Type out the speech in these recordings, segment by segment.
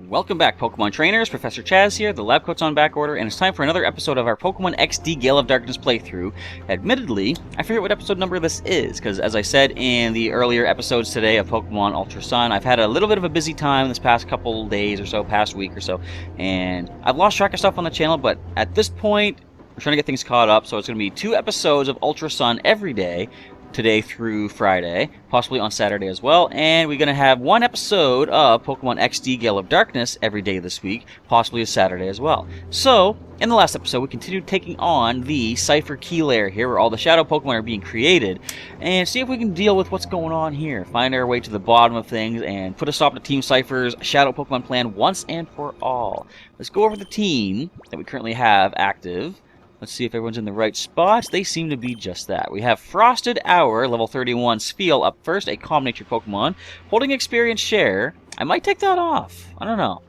Welcome back, Pokemon Trainers. Professor Chaz here, the lab coat's on back order, and it's time for another episode of our Pokemon XD Gale of Darkness playthrough. Admittedly, I forget what episode number this is, because as I said in the earlier episodes today of Pokemon Ultra Sun, I've had a little bit of a busy time this past couple days or so, past week or so, and I've lost track of stuff on the channel, but at this point, we're trying to get things caught up, so it's going to be 2 episodes of Ultra Sun every day, today through Friday, possibly on Saturday as well, and we're going to have 1 episode of Pokemon XD Gale of Darkness every day this week, possibly a Saturday as well. So, in the last episode, we continued taking on the Cipher key layer here, where all the shadow Pokemon are being created, and see if we can deal with what's going on here, find our way to the bottom of things, and put a stop to Team Cipher's shadow Pokemon plan once and for all. Let's go over the team that we currently have active. Let's see if everyone's in the right spots. They seem to be just that. We have Frosted Hour, level 31, Spheal up first, a Calm Nature Pokemon. Holding Experience Share. I might take that off. I don't know.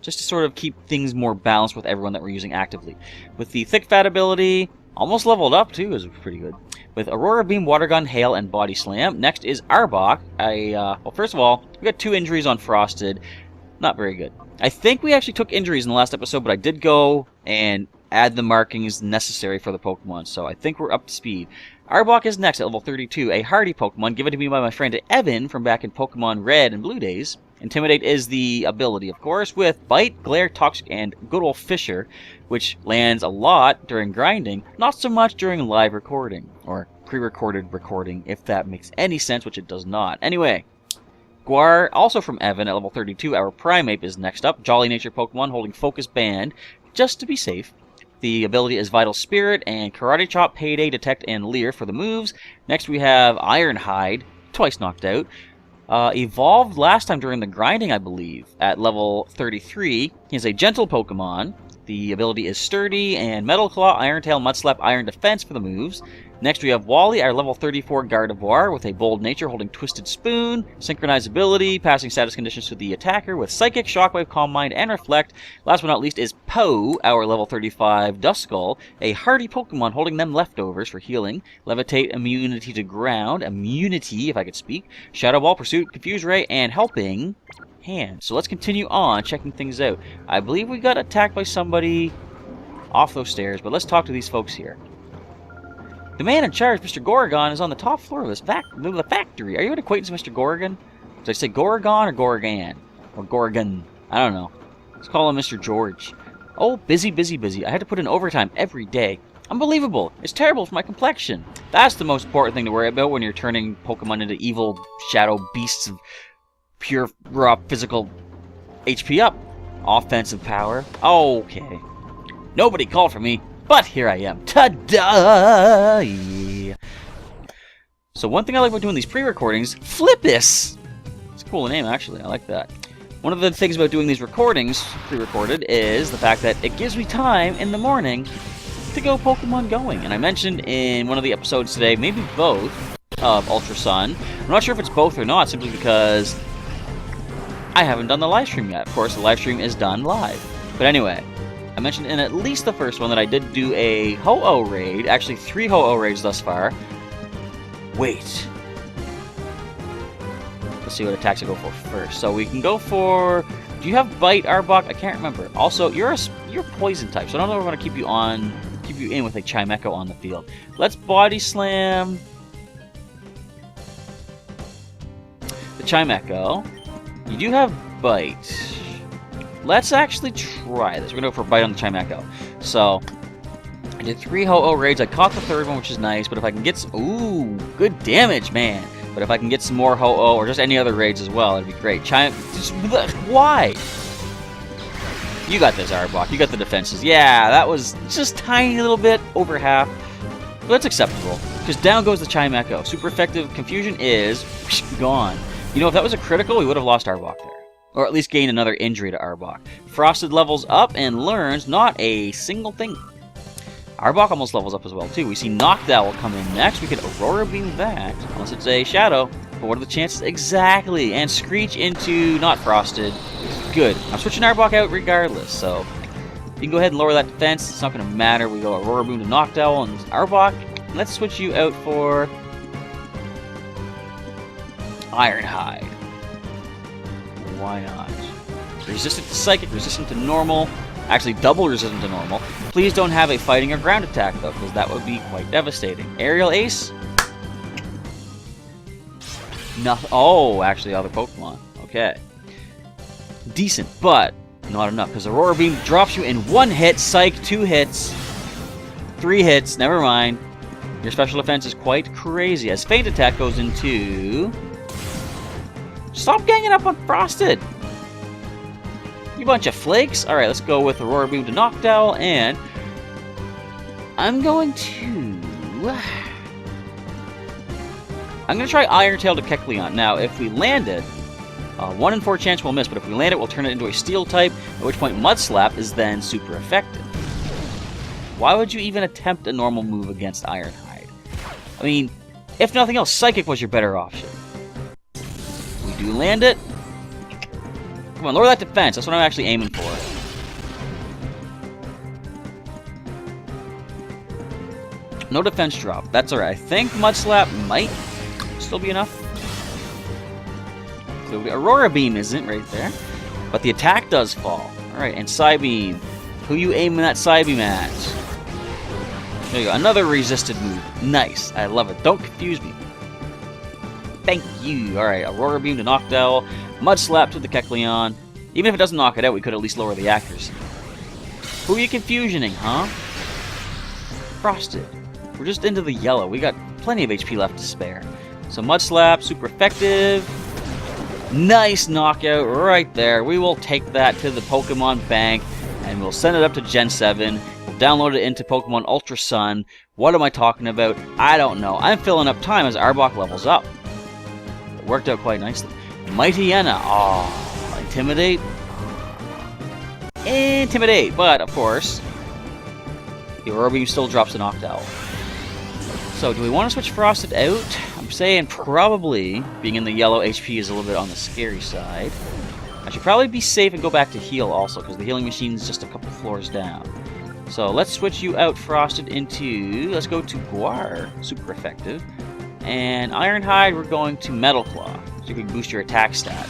Just to sort of keep things more balanced with everyone that we're using actively. With the Thick Fat ability, almost leveled up too, is pretty good. With Aurora Beam, Water Gun, Hail, and Body Slam. Next is Arbok. Well, first of all, we got 2 injuries on Frosted. Not very good. I think we actually took injuries in the last episode, but I did go and add the markings necessary for the Pokemon, so I think we're up to speed. Arbok is next at level 32, a hardy Pokemon given to me by my friend Evan from back in Pokemon Red and Blue days. Intimidate is the ability, of course, with Bite, Glare, Toxic, and good old Fissure, which lands a lot during grinding, not so much during live recording, or pre-recorded recording, if that makes any sense, which it does not. Anyway, Guar, also from Evan at level 32, our Primeape is next up, Jolly Nature Pokemon holding Focus Band, just to be safe. The ability is Vital Spirit and Karate Chop, Payday, Detect, and Leer for the moves. Next we have Ironhide, twice knocked out. Evolved last time during the grinding, I believe, at level 33. He's a gentle Pokemon. The ability is Sturdy and Metal Claw, Iron Tail, Mudslap, Iron Defense for the moves. Next we have Wally, our level 34 Gardevoir with a Bold Nature holding Twisted Spoon, Synchronized ability, passing status conditions to the attacker with Psychic, Shockwave, Calm Mind, and Reflect. Last but not least is Poe, our level 35 Duskull, a hardy Pokemon holding them leftovers for healing, Levitate, Immunity to Ground, Immunity if I could speak, Shadow Ball, Pursuit, Confuse Ray, and Helping Hand. So let's continue on checking things out. I believe we got attacked by somebody off those stairs, but let's talk to these folks here. The man in charge, Mr. Gorgon, is on the top floor of this the factory. Are you an acquaintance with Mr. Gorgon? Did I say Gorgon or Gorgan? Or Gorgon? I don't know. Let's call him Mr. George. Oh, busy, busy, busy. I had to put in overtime every day. Unbelievable. It's terrible for my complexion. That's the most important thing to worry about when you're turning Pokemon into evil shadow beasts of pure, raw, physical HP up. Offensive power. Okay. Nobody called for me. But here I am. Ta-da! Yeah. So one thing I like about doing these pre-recordings, Flippus! It's a cool name, actually. I like that. One of the things about doing these recordings, pre-recorded, is the fact that it gives me time in the morning to go Pokemon going. And I mentioned in one of the episodes today, maybe both, of Ultra Sun. I'm not sure if it's both or not, simply because I haven't done the live stream yet. Of course, the live stream is done live. But anyway, I mentioned in at least the first one that I did do a Ho-Oh raid. Actually, 3 Ho-Oh raids thus far. Wait. Let's see what attacks I go for first. So we can go for... Do you have Bite, Arbok? I can't remember. Also, you're poison type, so I don't know if we're going to keep you in with a Chimecho on the field. Let's Body Slam the Chimecho. You do have Bite. Let's actually try this. We're going to go for Bite on the Chimecho. So, I did 3 Ho-Oh raids. I caught the 3rd one, which is nice. But if I can get some... Ooh, good damage, man. But if I can get some more Ho-Oh, or just any other raids as well, it'd be great. Why? You got this, Arbok. You got the defenses. Yeah, that was just tiny little bit over half. But that's acceptable. Because down goes the Chimecho. Super effective confusion is gone. You know, if that was a critical, we would have lost Arbok there. Or at least gain another injury to Arbok. Frosted levels up and learns not a single thing. Arbok almost levels up as well, too. We see Noctowl come in next. We could Aurora Beam that, unless it's a Shadow. But what are the chances? Exactly. And Screech into not Frosted. Good. I'm switching Arbok out regardless, so you can go ahead and lower that defense. It's not going to matter. We go Aurora Beam to Noctowl and Arbok. Let's switch you out for Ironhide. Why not? Resistant to Psychic, resistant to Normal. Actually, double resistant to Normal. Please don't have a Fighting or Ground attack, though, because that would be quite devastating. Aerial Ace? Nothing. Oh, actually, other Pokemon. Okay. Decent, but not enough, because Aurora Beam drops you in 1 hit, Psych, 2 hits, 3 hits, never mind. Your special defense is quite crazy, as Feint Attack goes into... Stop ganging up on Frosted! You bunch of flakes. Alright, let's go with Aurora Beam to Noctowl, and... I'm going to try Iron Tail to Kecleon. Now, if we land it, 1 in 4 chance we'll miss, but if we land it, we'll turn it into a Steel type, at which point Mud Slap is then super effective. Why would you even attempt a normal move against Ironhide? I mean, if nothing else, Psychic was your better option. We do land it. Come on, lower that defense. That's what I'm actually aiming for. No defense drop. That's alright. I think Mud Slap might still be enough. So Aurora Beam isn't right there. But the attack does fall. Alright, and Psybeam. Who you aiming that Psybeam at? There you go. Another resisted move. Nice. I love it. Don't confuse me. Thank you. Alright, Aurora Beam to Noctowl. Mud Slap to the Kecleon. Even if it doesn't knock it out, we could at least lower the accuracy. Who are you confusioning, huh? Frosted. We're just into the yellow. We got plenty of HP left to spare. So Mud Slap, super effective. Nice knockout right there. We will take that to the Pokemon Bank, and we'll send it up to Gen 7. We'll download it into Pokemon Ultra Sun. What am I talking about? I don't know. I'm filling up time as Arbok levels up. It worked out quite nicely. Mightyena. Oh, Intimidate. Intimidate. But, of course, the Aurora Beam still drops the Noctowl. So, do we want to switch Frosted out? I'm saying probably, being in the yellow, HP is a little bit on the scary side. I should probably be safe and go back to heal also, because the healing machine is just a couple floors down. So, let's switch you out, Frosted, into... Let's go to Guar. Super effective. And Ironhide, we're going to Metal Claw, so you can boost your attack stat.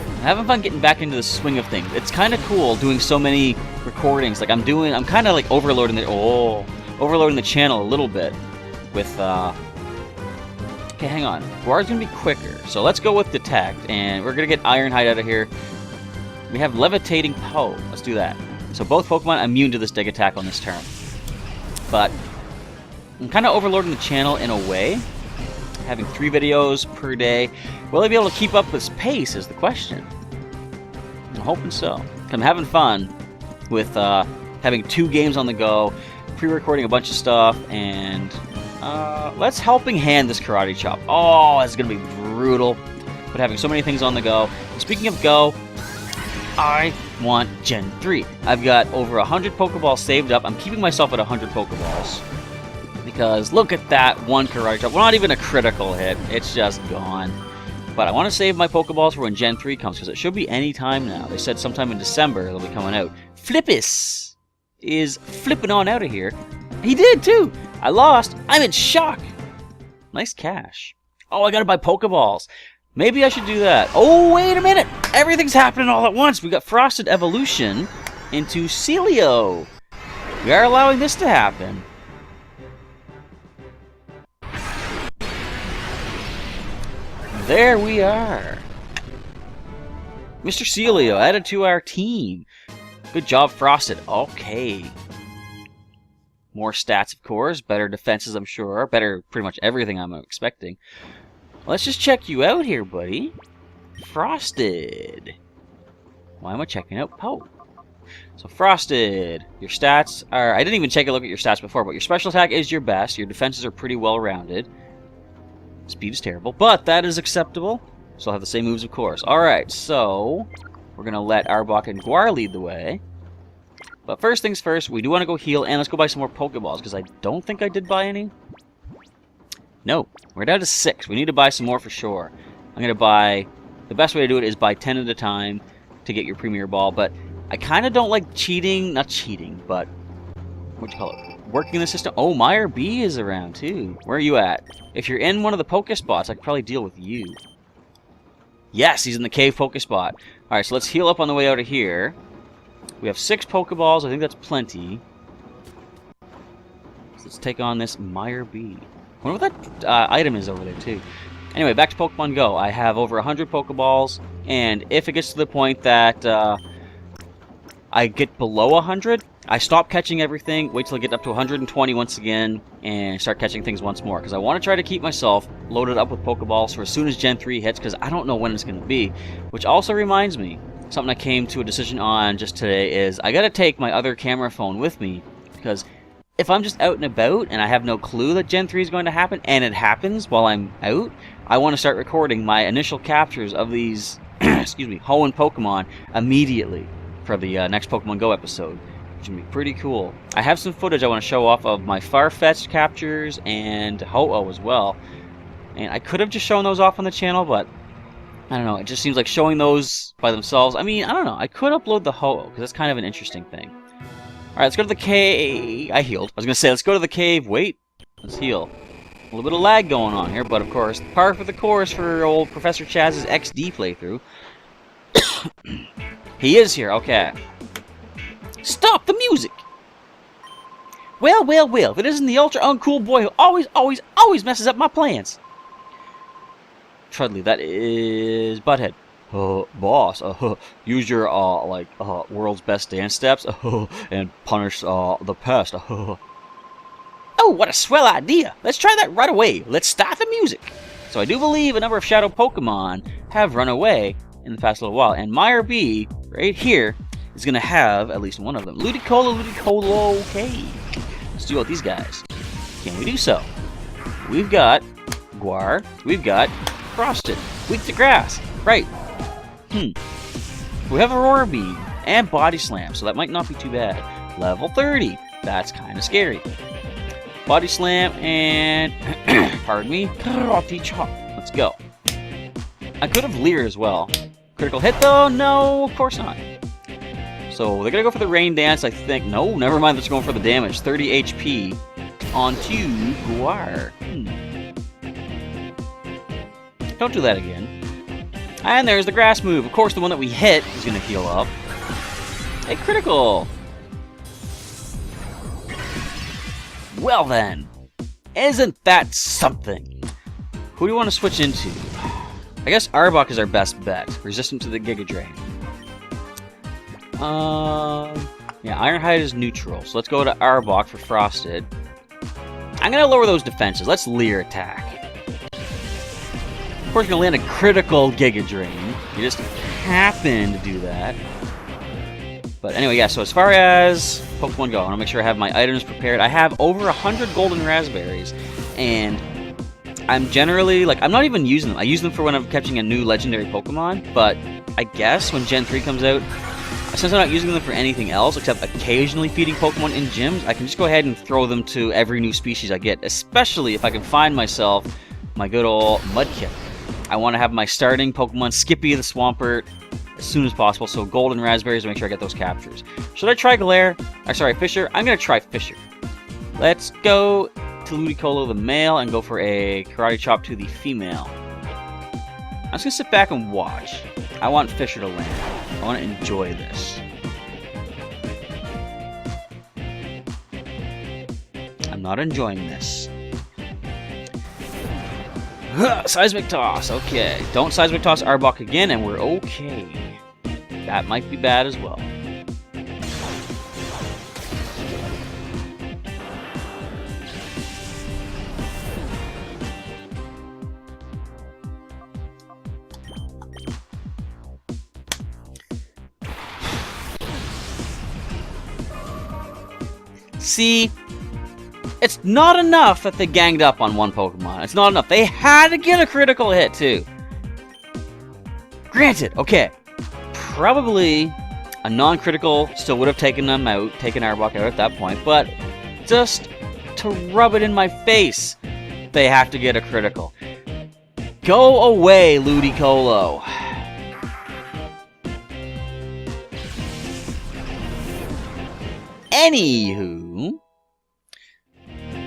I'm having fun getting back into the swing of things. It's kind of cool doing so many recordings. Like, I'm kind of like overloading the channel a little bit with, okay, hang on. Guard's gonna be quicker, so let's go with Detect, and we're gonna get Ironhide out of here. We have Levitating Poe. Let's do that. So both Pokemon immune to this Dig Attack on this turn. But I'm kind of overloading the channel in a way. Having 3 videos per day. Will I be able to keep up this pace is the question. I'm hoping so. I'm having fun with having 2 games on the go, pre-recording a bunch of stuff, and let's helping hand this Karate Chop. Oh, it's going to be brutal. But having so many things on the go. And speaking of go, I want Gen 3. I've got over 100 Pokeballs saved up. I'm keeping myself at 100 Pokeballs. Because look at that one Karate Chop. Well, not even a critical hit. It's just gone. But I want to save my Pokeballs for when Gen 3 comes, because it should be any time now. They said sometime in December it'll be coming out. Flippus is flipping on out of here. He did, too! I lost. I'm in shock! Nice cash. Oh, I gotta buy Pokeballs. Maybe I should do that. Oh, wait a minute! Everything's happening all at once! We got Frosted Evolution into Celio. We are allowing this to happen. There we are. Mr. Celio added to our team. Good job, Frosted. Okay. More stats, of course. Better defenses, I'm sure. Better pretty much everything I'm expecting. Let's just check you out here, buddy. Frosted. Why am I checking out Poe? So, Frosted. Your stats are... I didn't even take a look at your stats before, but your special attack is your best. Your defenses are pretty well-rounded. Speed is terrible, but that is acceptable. So I'll have the same moves, of course. Alright, so we're going to let Arbok and Guar lead the way. But first things first, we do want to go heal, and let's go buy some more Pokeballs, because I don't think I did buy any. No, we're down to 6. We need to buy some more for sure. I'm going to buy... The best way to do it is buy 10 at a time to get your Premier Ball, but I kind of don't like cheating. Not cheating, but... What do you call it? working the system. Oh, Meyer B is around too. Where are you at? If you're in one of the Pokespots, I could probably deal with you. Yes, he's in the cave Pokespot. Alright, so let's heal up on the way out of here. We have 6 Pokeballs. I think that's plenty. So let's take on this Meyer B. I wonder what that item is over there too. Anyway, back to Pokemon Go. I have over 100 Pokeballs, and if it gets to the point that I get below 100, I stop catching everything, wait till I get up to 120 once again, and start catching things once more. Because I want to try to keep myself loaded up with Pokeballs for as soon as Gen 3 hits, because I don't know when it's going to be. Which also reminds me, something I came to a decision on just today is I got to take my other camera phone with me, because if I'm just out and about and I have no clue that Gen 3 is going to happen, and it happens while I'm out, I want to start recording my initial captures of these, excuse me, Hoenn Pokemon immediately for the next Pokemon Go episode. Which would be pretty cool. I have some footage I want to show off of my Farfetch'd captures and Ho-Oh as well. And I could have just shown those off on the channel, but I don't know. It just seems like showing those by themselves. I mean, I don't know. I could upload the Ho-Oh because that's kind of an interesting thing. Alright, let's go to the cave. I healed. I was going to say, let's go to the cave. Wait. Let's heal. A little bit of lag going on here, but of course, par for the course for old Professor Chaz's XD playthrough. He is here. Okay. Stop the music! Well, well, well, if it isn't the ultra uncool boy who always messes up my plans. Trudley, that is Butthead. Boss, use your, world's best dance steps, and punish, the pest. Oh, what a swell idea! Let's try that right away. Let's start the music. So I do believe a number of Shadow Pokemon have run away in the past little while, and Meyer B, right here, is going to have at least one of them. Ludicolo, okay. Let's deal with these guys. Can we do so? We've got Guar. We've got Frosted. Weak to grass. Right. We have Aurora Beam and Body Slam, so that might not be too bad. Level 30. That's kind of scary. Body Slam and, pardon me, Karate Chop. Let's go. I could have Leer as well. Critical hit though? No, of course not. So they're going to go for the Rain Dance, I think. No, never mind, they're going for the damage. 30 HP onto Guar. Don't do that again. And there's the grass move. Of course, the one that we hit is going to heal up. A critical. Well then, isn't that something? Who do you want to switch into? I guess Arbok is our best bet. Resistant to the Giga Drain. Yeah, Ironhide is neutral, so let's go to Arbok for Frosted. I'm gonna lower those defenses. Let's Leer attack. Of course, you're gonna land a critical Giga Drain. You just happen to do that. But anyway, yeah, so as far as Pokemon Go, I wanna make sure I have my items prepared. I have over 100 golden raspberries, and I'm generally, I'm not even using them. I use them for when I'm catching a new legendary Pokemon, but I guess when Gen 3 comes out, since I'm not using them for anything else except occasionally feeding Pokemon in gyms, I can just go ahead and throw them to every new species I get, especially if I can find myself my good old Mudkip. I want to have my starting Pokemon Skippy the Swampert as soon as possible, so golden raspberries to make sure I get those captures. Should I try Fisher? I'm going to try Fisher. Let's go to Ludicolo the male and go for a Karate Chop to the female. I'm just going to sit back and watch. I want Fisher to land. I want to enjoy this. I'm not enjoying this. Seismic Toss. Okay. Don't Seismic Toss Arbok again, and we're okay. That might be bad as well. See, it's not enough that they ganged up on one Pokemon. It's not enough. They had to get a critical hit, too. Granted, okay. Probably a non-critical still would have taken them out, taken Arbok out at that point, but just to rub it in my face, they have to get a critical. Go away, Ludicolo. Anywho,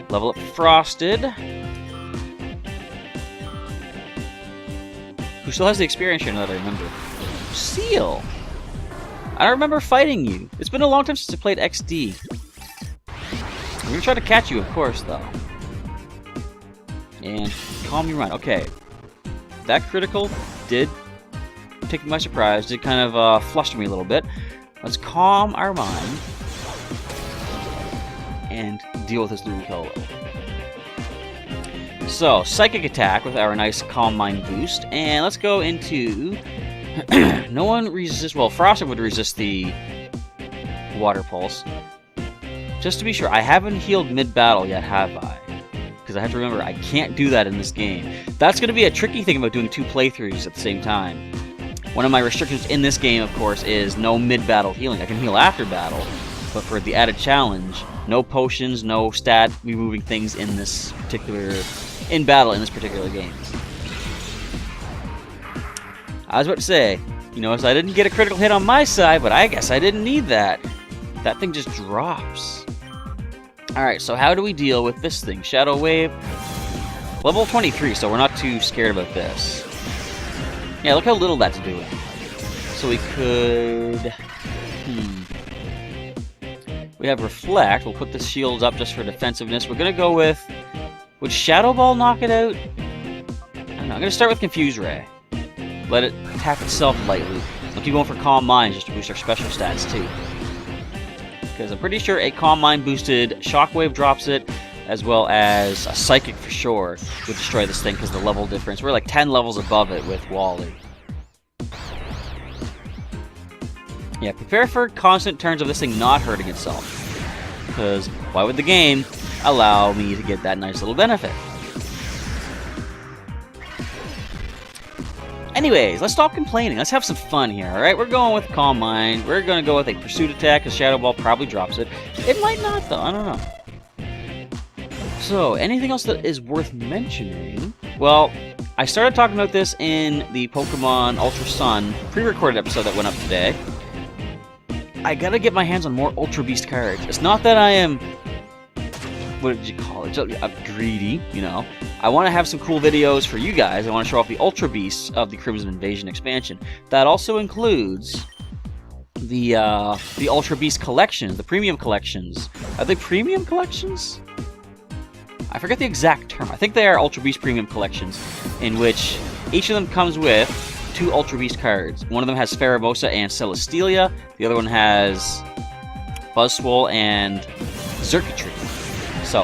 Level up Frosted. Who still has the experience here now that I remember. Seal! I don't remember fighting you. It's been a long time since I played XD. I'm gonna try to catch you, of course, though. And calm your mind. Okay. That critical did take me by surprise. Did kind of fluster me a little bit. Let's calm our mind. And deal with this Ludicolo. So, Psychic Attack with our nice Calm Mind boost. And let's go into... no one resists... Well, Frosted would resist the Water Pulse. Just to be sure, I haven't healed mid-battle yet, have I? Because I have to remember, I can't do that in this game. That's going to be a tricky thing about doing 2 playthroughs at the same time. One of my restrictions in this game, of course, is no mid-battle healing. I can heal after battle, but for the added challenge, no potions, no stat removing things in this particular... in battle in this particular game. I was about to say, you know, so I didn't get a critical hit on my side, but I guess I didn't need that. That thing just drops. Alright, so how do we deal with this thing? Shadow Wave. Level 23, so we're not too scared about this. Yeah, look how little that's doing. So we could... We have Reflect. We'll put the shields up just for defensiveness. We're going to go with... Would Shadow Ball knock it out? I don't know. I'm going to start with Confuse Ray. Let it attack itself lightly. We'll keep going for Calm Mind just to boost our special stats too. Because I'm pretty sure a Calm Mind boosted Shockwave drops it, as well as a Psychic for sure would destroy this thing because the level difference. We're like 10 levels above it with Wally. Yeah, prepare for constant turns of this thing not hurting itself. Because why would the game allow me to get that nice little benefit? Anyways, let's stop complaining. Let's have some fun here, alright? We're going with Calm Mind. We're going to go with a Pursuit Attack, because Shadow Ball probably drops it. It might not, though. I don't know. So, anything else that is worth mentioning? Well, I started talking about this in the Pokemon Ultra Sun pre-recorded episode that went up today. I gotta get my hands on more Ultra Beast cards. It's not that I am... What did you call it? I'm greedy, you know. I want to have some cool videos for you guys. I want to show off the Ultra Beasts of the Crimson Invasion expansion. That also includes the Ultra Beast collections, the premium collections. Are they premium collections? I forget the exact term. I think they are Ultra Beast premium collections, in which each of them comes with 2 Ultra Beast cards. One of them has Farabosa and Celestelia. The other one has Buzzswole and Xurkitree. So,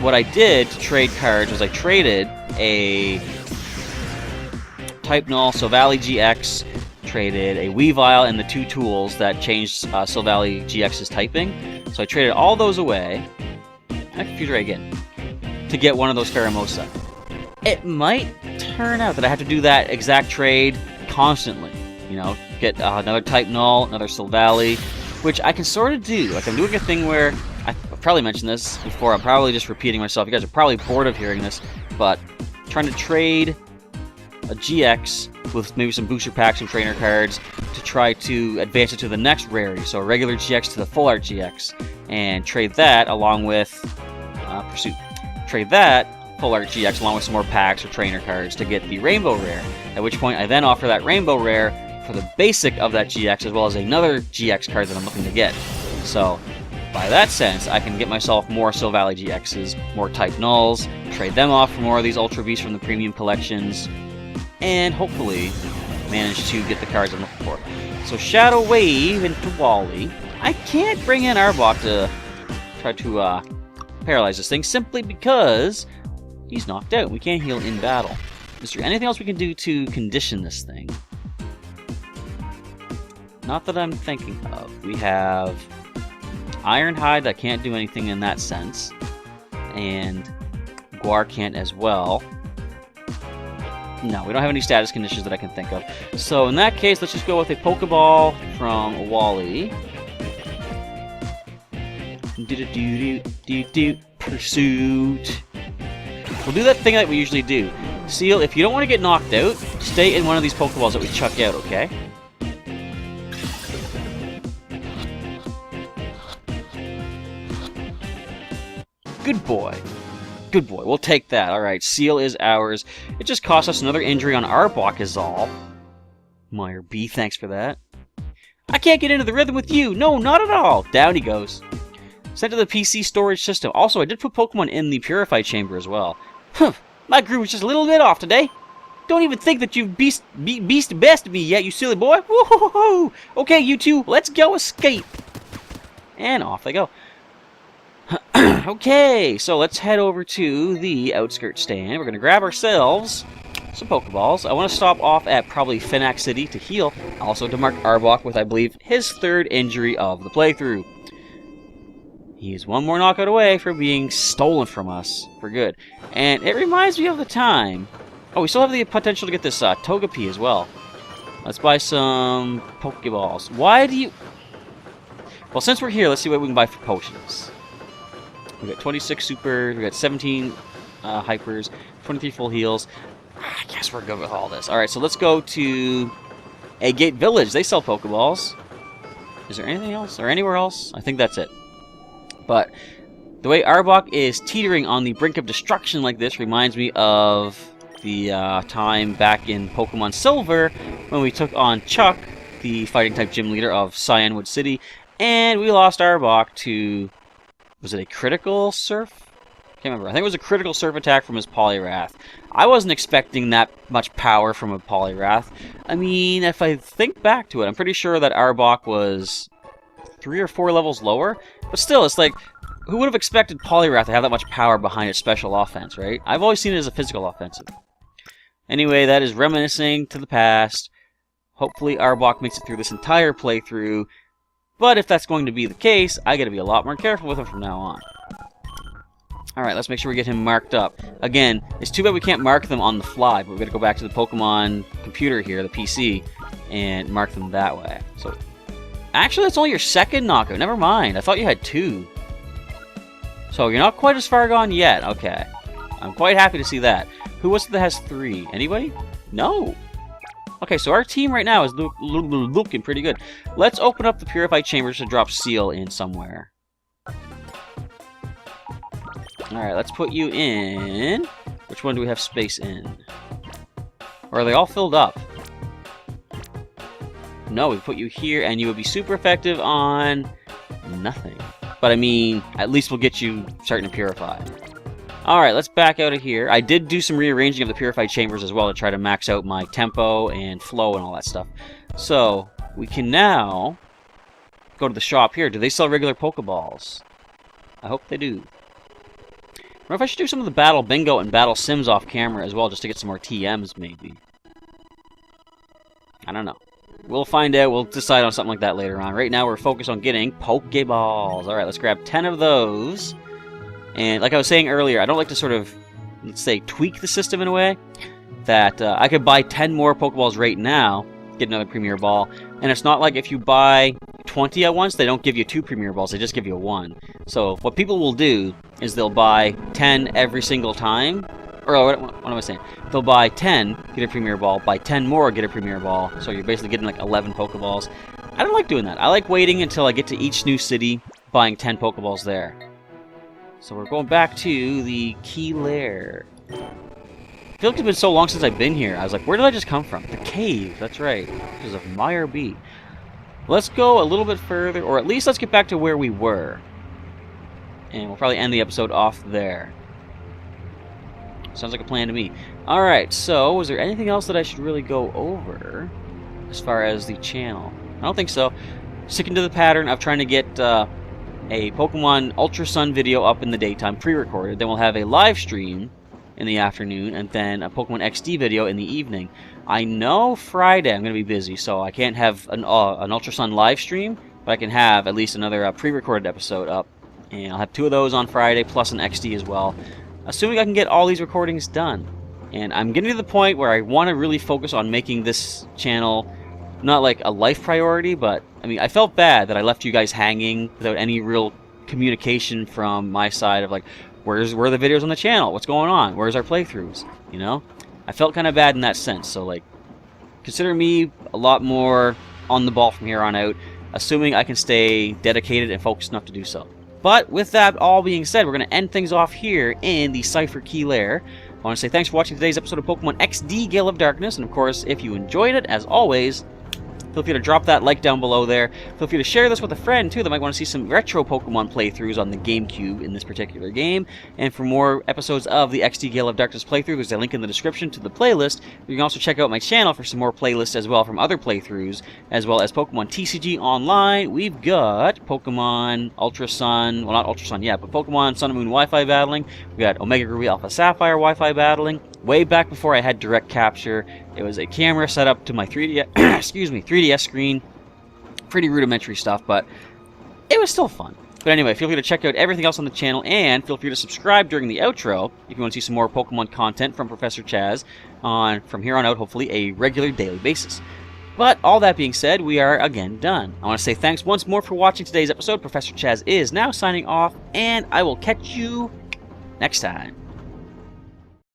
what I did to trade cards was I traded a Type Null Silvally GX, traded a Weavile, and the 2 tools that changed Silvally GX's typing. So I traded all those away. I confused Ray again. To get one of those Farabosa. It might turn out that I have to do that exact trade constantly. You know, get another Type Null, another Silvally, which I can sort of do. Like, I'm doing a thing where... I've probably mentioned this before, I'm probably just repeating myself. You guys are probably bored of hearing this, but trying to trade a GX with maybe some booster packs and trainer cards to try to advance it to the next rarity. So a regular GX to the Full Art GX, and trade that along with Pursuit. Trade that Full Art GX along with some more packs or trainer cards to get the Rainbow Rare, at which point I then offer that Rainbow Rare for the basic of that GX as well as another GX card that I'm looking to get. So... by that sense, I can get myself more Silvally GXs, more Type Nulls, trade them off for more of these Ultra Beasts from the premium collections, and hopefully manage to get the cards I'm looking for. So Shadow Wave into Wally. I can't bring in Arbok to try to paralyze this thing simply because he's knocked out. We can't heal in battle. Is there anything else we can do to condition this thing? Not that I'm thinking of. We have... Ironhide, that can't do anything in that sense. And Guar can't as well. No, we don't have any status conditions that I can think of. So in that case, let's just go with a Pokeball from Wally. Pursuit. We'll do that thing that we usually do. Seal, if you don't want to get knocked out, stay in one of these Pokeballs that we chuck out, okay? Good boy. Good boy. We'll take that. Alright, Seal is ours. It just cost us another injury on Arbok is all. Meyer B, thanks for that. I can't get into the rhythm with you. No, not at all. Down he goes. Sent to the PC storage system. Also, I did put Pokemon in the Purify Chamber as well. Huh. My groove was just a little bit off today. Don't even think that you've beast bested me yet, you silly boy. Woo-hoo-hoo-hoo. Okay, you two, let's go escape. And off they go. Okay, so let's head over to the outskirts stand. We're going to grab ourselves some Pokeballs. I want to stop off at probably Finac City to heal. Also to mark Arbok with, I believe, his third injury of the playthrough. He is one more knockout away from being stolen from us for good. And it reminds me of the time... Oh, we still have the potential to get this Togepi as well. Let's buy some Pokeballs. Why do you... Well, since we're here, let's see what we can buy for potions. We got 26 supers, we got 17 hypers, 23 full heals. I guess we're good with all this. Alright, so let's go to Agate Village. They sell Pokeballs. Is there anything else? Or anywhere else? I think that's it. But the way Arbok is teetering on the brink of destruction like this reminds me of the time back in Pokemon Silver when we took on Chuck, the fighting-type gym leader of Cyanwood City, and we lost Arbok to... Was it a critical surf? Can't remember. I think it was a critical surf attack from his Poliwrath. I wasn't expecting that much power from a Poliwrath. I mean, if I think back to it, I'm pretty sure that Arbok was 3 or 4 levels lower. But still, it's like, who would have expected Poliwrath to have that much power behind its special offense, right? I've always seen it as a physical offensive. Anyway, that is reminiscing to the past. Hopefully Arbok makes it through this entire playthrough. But if that's going to be the case, I gotta be a lot more careful with him from now on. Alright, let's make sure we get him marked up. Again, it's too bad we can't mark them on the fly, but we've got to go back to the Pokemon computer here, the PC, and mark them that way. So, actually, that's only your second knockout. Never mind. I thought you had 2. So, you're not quite as far gone yet. Okay. I'm quite happy to see that. Who was it that has 3? Anybody? No. Okay, so our team right now is looking pretty good. Let's open up the Purified Chambers to drop Seal in somewhere. Alright, let's put you in... Which one do we have space in? Or are they all filled up? No, we put you here, and you would be super effective on... nothing. But I mean, at least we'll get you starting to purify. Alright, let's back out of here. I did do some rearranging of the Purified Chambers as well to try to max out my tempo and flow and all that stuff. So, we can now go to the shop here. Do they sell regular Pokeballs? I hope they do. I wonder if I should do some of the Battle Bingo and Battle Sims off camera as well, just to get some more TMs, maybe. I don't know. We'll find out. We'll decide on something like that later on. Right now, we're focused on getting Pokeballs. Alright, let's grab 10 of those. And like I was saying earlier, I don't like to sort of, let's say, tweak the system in a way that I could buy 10 more Pokeballs right now, get another Premier Ball, and it's not like if you buy 20 at once, they don't give you 2 Premier Balls, they just give you 1. So what people will do is they'll buy 10 every single time, or what am I saying? They'll buy 10, get a Premier Ball, buy 10 more, get a Premier Ball, so you're basically getting like 11 Pokeballs. I don't like doing that. I like waiting until I get to each new city, buying 10 Pokeballs there. So we're going back to the Key Lair. I feel like it's been so long since I've been here. I was like, where did I just come from? The cave, that's right. Because of Meyer B. Let's go a little bit further, or at least let's get back to where we were. And we'll probably end the episode off there. Sounds like a plan to me. Alright, so was there anything else that I should really go over as far as the channel? I don't think so. Sticking to the pattern of trying to get a Pokemon Ultra Sun video up in the daytime, pre-recorded. Then we'll have a live stream in the afternoon, and then a Pokemon XD video in the evening. I know Friday I'm going to be busy, so I can't have an Ultra Sun live stream, but I can have at least another pre-recorded episode up. And I'll have 2 of those on Friday, plus an XD as well, assuming I can get all these recordings done. And I'm getting to the point where I want to really focus on making this channel not like a life priority, but I mean, I felt bad that I left you guys hanging without any real communication from my side of like, where are the videos on the channel? What's going on? Where's our playthroughs? You know? I felt kind of bad in that sense, so like, consider me a lot more on the ball from here on out, assuming I can stay dedicated and focused enough to do so. But with that all being said, we're going to end things off here in the Cipher Key Lair. I want to say thanks for watching today's episode of Pokemon XD Gale of Darkness, and of course, if you enjoyed it, as always, feel free to drop that like down below there. Feel free to share this with a friend, too, that might want to see some retro Pokemon playthroughs on the GameCube in this particular game. And for more episodes of the XD Gale of Darkness playthrough, there's a link in the description to the playlist. You can also check out my channel for some more playlists as well from other playthroughs, as well as Pokemon TCG Online. We've got Pokemon Ultra Sun, well, not Ultra Sun yet, but Pokemon Sun and Moon Wi-Fi battling. We got Omega Ruby Alpha Sapphire Wi-Fi battling. Way back before I had direct capture, it was a camera set up to my 3DS screen. Pretty rudimentary stuff, but it was still fun. But anyway, feel free to check out everything else on the channel, and feel free to subscribe during the outro if you want to see some more Pokemon content from Professor Chaz from here on out, hopefully a regular daily basis. But all that being said, we are again done. I want to say thanks once more for watching today's episode. Professor Chaz is now signing off, and I will catch you next time.